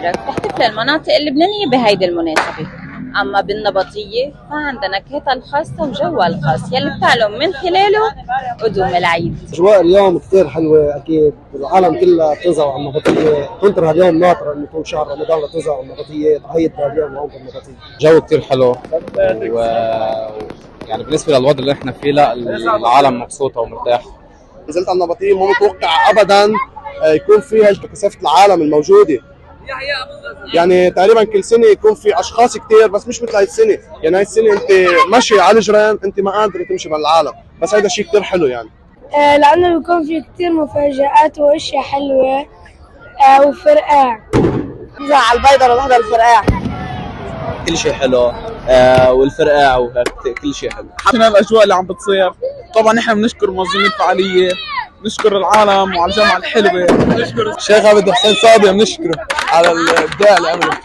مبارك تحتفل المناطق اللبنانية بهيدي المناسبة. أما بالنبطية فعندنا نكهتها الخاصة وجوها الخاص يلي بتعلم من خلاله قدوم العيد. أجواء اليوم كثير حلوة، أكيد العالم كلها بتظهر على النبطية، تنطر هاليوم ناطرة إنه طول شهر رمضان لتظهر على النبطية، تعيد هاليوم هون بالنبطية. جو كتير حلو يعني بالنسبة للوضع اللي احنا فيه، لا العالم مبسوطة ومرتاحة. نزلت على النبطية مو متوقع أبدا يكون فيها كثافة العالم الموجودة. يعني تقريبا كل سنة يكون في أشخاص كتير، بس مش مثل هاي السنة. يعني هاي السنة أنت ماشي على الجيران، أنت ما قادر تمشي بالعالم، بس هذا شيء كتير حلو يعني. لأنه بيكون في كتير مفاجآت وأشياء حلوة وفرقاع. نزل على البيضة ونحضر الفرقاع. كل شيء حلو والفرقاع وهيك كل شيء حلو. عشان الأجواء اللي عم بتصير. طبعا نحن بنشكر منظمين الفعالية، نشكر العالم وعلى الجامعة الحلوة، نشكر الشيخ عبد الحسين صادق، بنشكره على الإبداع اللي عمله.